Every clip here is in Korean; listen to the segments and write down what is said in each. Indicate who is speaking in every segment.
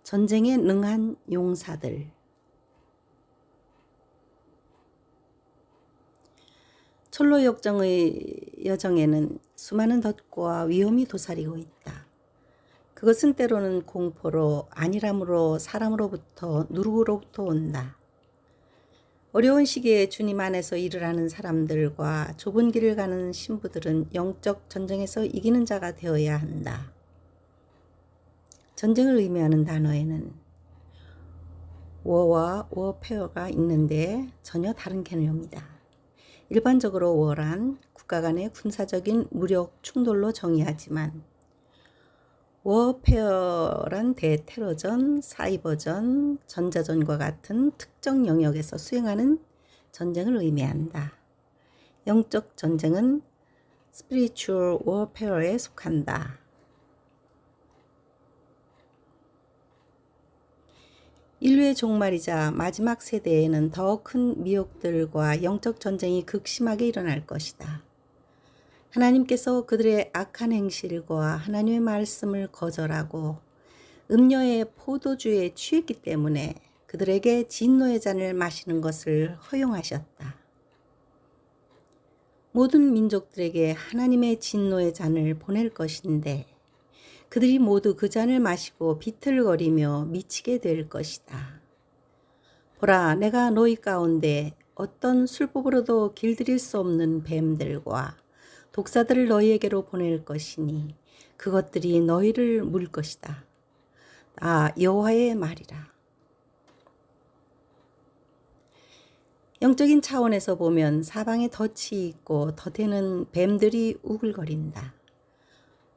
Speaker 1: 전쟁에 능한 용사들. 철로 역정의 여정에는 수많은 덫과 위험이 도사리고 있다. 그것은 때로는 공포로, 안일함으로, 사람으로부터, 누구로부터 온다. 어려운 시기에 주님 안에서 일을 하는 사람들과 좁은 길을 가는 신부들은 영적 전쟁에서 이기는 자가 되어야 한다. 전쟁을 의미하는 단어에는 워와 워페어가 있는데 전혀 다른 개념이다. 일반적으로 워란 국가 간의 군사적인 무력 충돌로 정의하지만 워페어란 대테러전, 사이버전, 전자전과 같은 특정 영역에서 수행하는 전쟁을 의미한다. 영적 전쟁은 스피리추얼 워페어에 속한다. 인류의 종말이자 마지막 세대에는 더 큰 미혹들과 영적 전쟁이 극심하게 일어날 것이다. 하나님께서 그들의 악한 행실과 하나님의 말씀을 거절하고 음녀의 포도주에 취했기 때문에 그들에게 진노의 잔을 마시는 것을 허용하셨다. 모든 민족들에게 하나님의 진노의 잔을 보낼 것인데 그들이 모두 그 잔을 마시고 비틀거리며 미치게 될 것이다. 보라, 내가 너희 가운데 어떤 술법으로도 길들일 수 없는 뱀들과 독사들을 너희에게로 보낼 것이니 그것들이 너희를 물 것이다. 나 여호와의 말이라. 영적인 차원에서 보면 사방에 덫이 있고 덫에는 뱀들이 우글거린다.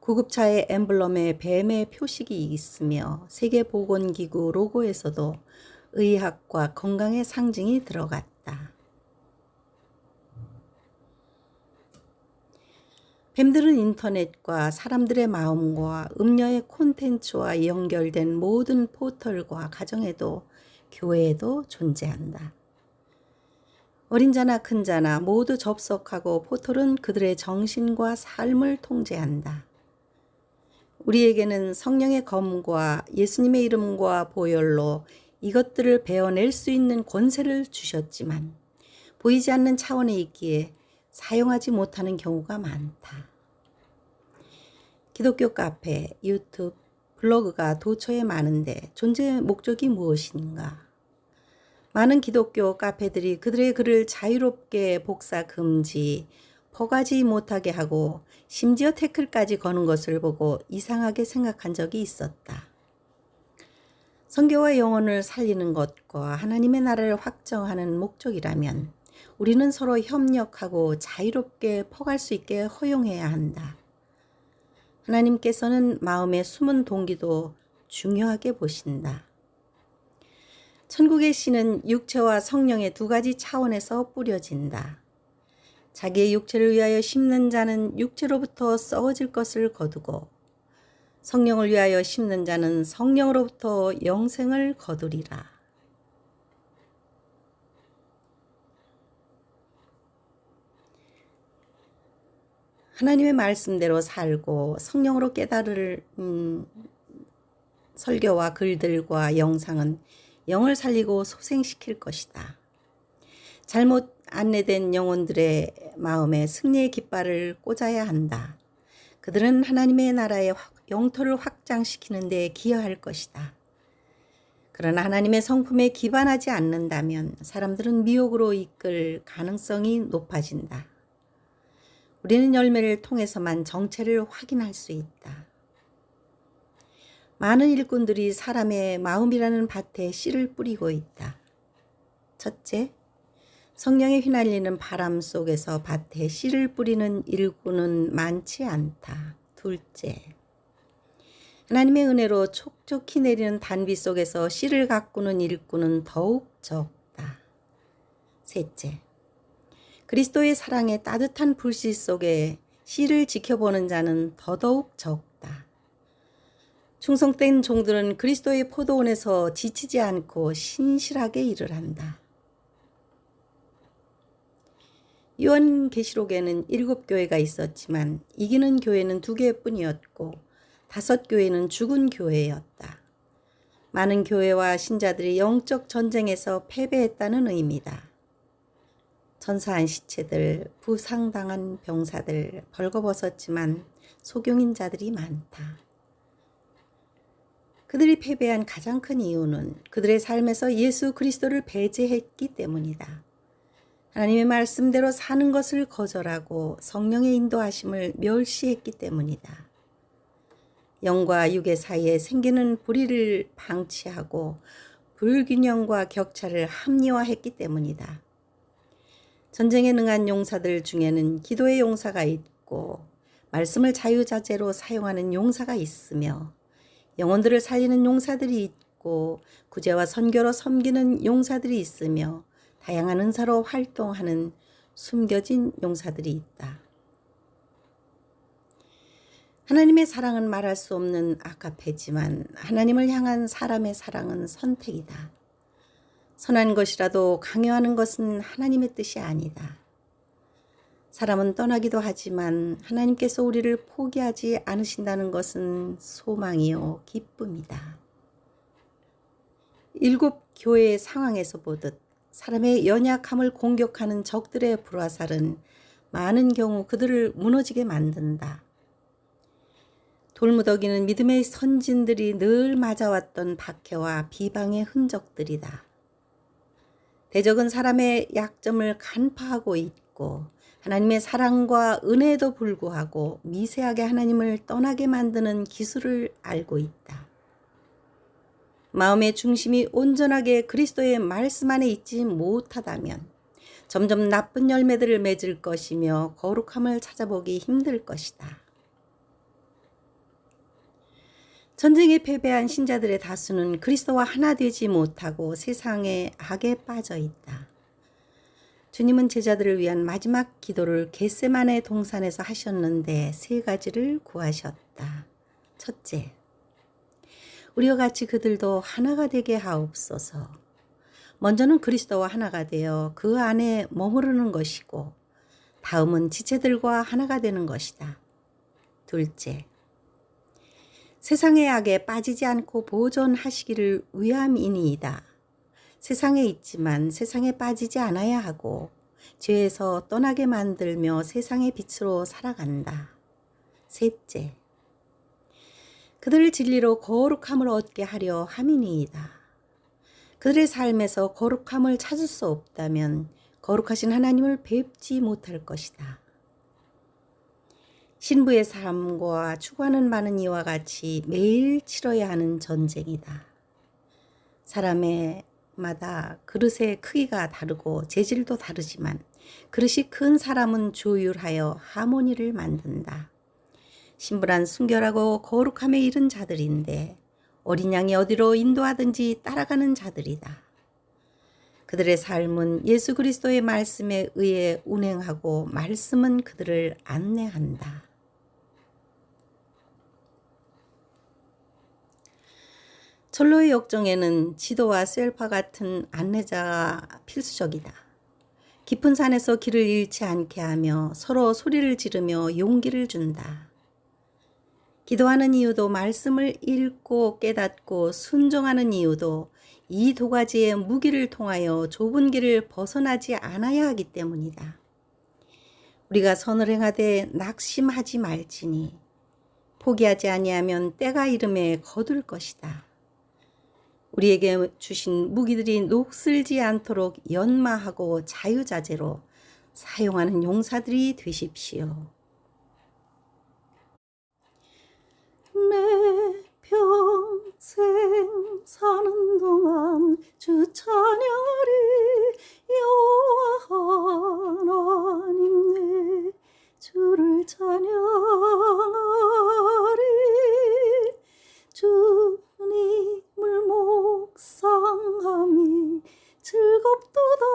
Speaker 1: 구급차의 엠블럼에 뱀의 표식이 있으며 세계보건기구 로고에서도 의학과 건강의 상징이 들어갔다. 뱀들은 인터넷과 사람들의 마음과 음녀의 콘텐츠와 연결된 모든 포털과 가정에도 교회에도 존재한다. 어린 자나 큰 자나 모두 접속하고 포털은 그들의 정신과 삶을 통제한다. 우리에게는 성령의 검과 예수님의 이름과 보혈로 이것들을 베어낼 수 있는 권세를 주셨지만 보이지 않는 차원에 있기에 사용하지 못하는 경우가 많다. 기독교 카페, 유튜브, 블로그가 도처에 많은데 존재의 목적이 무엇인가? 많은 기독교 카페들이 그들의 글을 자유롭게 복사 금지, 퍼가지 못하게 하고 심지어 태클까지 거는 것을 보고 이상하게 생각한 적이 있었다. 선교와 영혼을 살리는 것과 하나님의 나라를 확정하는 목적이라면 우리는 서로 협력하고 자유롭게 퍼갈 수 있게 허용해야 한다. 하나님께서는 마음의 숨은 동기도 중요하게 보신다. 천국의 씨는 육체와 성령의 두 가지 차원에서 뿌려진다. 자기의 육체를 위하여 심는 자는 육체로부터 썩어질 것을 거두고 성령을 위하여 심는 자는 성령으로부터 영생을 거두리라. 하나님의 말씀대로 살고 성령으로 깨달을 설교와 글들과 영상은 영을 살리고 소생시킬 것이다. 잘못 안내된 영혼들의 마음에 승리의 깃발을 꽂아야 한다. 그들은 하나님의 나라의 영토를 확장시키는 데 기여할 것이다. 그러나 하나님의 성품에 기반하지 않는다면 사람들은 미혹으로 이끌 가능성이 높아진다. 우리는 열매를 통해서만 정체를 확인할 수 있다. 많은 일꾼들이 사람의 마음이라는 밭에 씨를 뿌리고 있다. 첫째, 성령에 휘날리는 바람 속에서 밭에 씨를 뿌리는 일꾼은 많지 않다. 둘째, 하나님의 은혜로 촉촉히 내리는 단비 속에서 씨를 가꾸는 일꾼은 더욱 적다. 셋째, 그리스도의 사랑의 따뜻한 불씨 속에 씨를 지켜보는 자는 더더욱 적다. 충성된 종들은 그리스도의 포도원에서 지치지 않고 신실하게 일을 한다. 요한계시록에는 7교회가 있었지만 이기는 교회는 2개뿐이었고 5교회는 죽은 교회였다. 많은 교회와 신자들이 영적 전쟁에서 패배했다는 의미다. 전사한 시체들, 부상당한 병사들, 벌거벗었지만 소경인 자들이 많다. 그들이 패배한 가장 큰 이유는 그들의 삶에서 예수 그리스도를 배제했기 때문이다. 하나님의 말씀대로 사는 것을 거절하고 성령의 인도하심을 멸시했기 때문이다. 영과 육의 사이에 생기는 불의를 방치하고 불균형과 격차를 합리화했기 때문이다. 전쟁에 능한 용사들 중에는 기도의 용사가 있고 말씀을 자유자재로 사용하는 용사가 있으며 영혼들을 살리는 용사들이 있고 구제와 선교로 섬기는 용사들이 있으며 다양한 은사로 활동하는 숨겨진 용사들이 있다. 하나님의 사랑은 말할 수 없는 아가페지만 하나님을 향한 사람의 사랑은 선택이다. 선한 것이라도 강요하는 것은 하나님의 뜻이 아니다. 사람은 떠나기도 하지만 하나님께서 우리를 포기하지 않으신다는 것은 소망이요 기쁨이다. 일곱 교회의 상황에서 보듯 사람의 연약함을 공격하는 적들의 불화살은 많은 경우 그들을 무너지게 만든다. 돌무더기는 믿음의 선진들이 늘 맞아왔던 박해와 비방의 흔적들이다. 대적은 사람의 약점을 간파하고 있고 하나님의 사랑과 은혜에도 불구하고 미세하게 하나님을 떠나게 만드는 기술을 알고 있다. 마음의 중심이 온전하게 그리스도의 말씀 안에 있지 못하다면 점점 나쁜 열매들을 맺을 것이며 거룩함을 찾아보기 힘들 것이다. 전쟁에 패배한 신자들의 다수는 그리스도와 하나 되지 못하고 세상의 악에 빠져 있다. 주님은 제자들을 위한 마지막 기도를 겟세마네 동산에서 하셨는데 세 가지를 구하셨다. 첫째, 우리와 같이 그들도 하나가 되게 하옵소서. 먼저는 그리스도와 하나가 되어 그 안에 머무르는 것이고 다음은 지체들과 하나가 되는 것이다. 둘째, 세상의 악에 빠지지 않고 보존하시기를 위함이니이다. 세상에 있지만 세상에 빠지지 않아야 하고 죄에서 떠나게 만들며 세상의 빛으로 살아간다. 셋째, 그들을 진리로 거룩함을 얻게 하려 함이니이다. 그들의 삶에서 거룩함을 찾을 수 없다면 거룩하신 하나님을 뵙지 못할 것이다. 신부의 삶과 추구하는 많은 이와 같이 매일 치러야 하는 전쟁이다. 사람마다 그릇의 크기가 다르고 재질도 다르지만 그릇이 큰 사람은 조율하여 하모니를 만든다. 신부란 순결하고 거룩함에 이른 자들인데 어린 양이 어디로 인도하든지 따라가는 자들이다. 그들의 삶은 예수 그리스도의 말씀에 의해 운행하고 말씀은 그들을 안내한다. 철로의 역정에는 지도와 셀파 같은 안내자가 필수적이다. 깊은 산에서 길을 잃지 않게 하며 서로 소리를 지르며 용기를 준다. 기도하는 이유도 말씀을 읽고 깨닫고 순종하는 이유도 이 두 가지의 무기를 통하여 좁은 길을 벗어나지 않아야 하기 때문이다. 우리가 선을 행하되 낙심하지 말지니 포기하지 아니하면 때가 이름에 거둘 것이다. 우리에게 주신 무기들이 녹슬지 않도록 연마하고 자유자재로 사용하는 용사들이 되십시오. 내 평생 사는 동안 주 찬양하리 여호와 하나님 내 주를 찬양하리 주님을 묵상함이 즐겁도다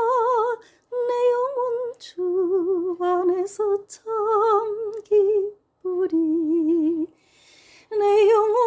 Speaker 1: 내 영혼 주 안에서 참 기쁘리 내 영혼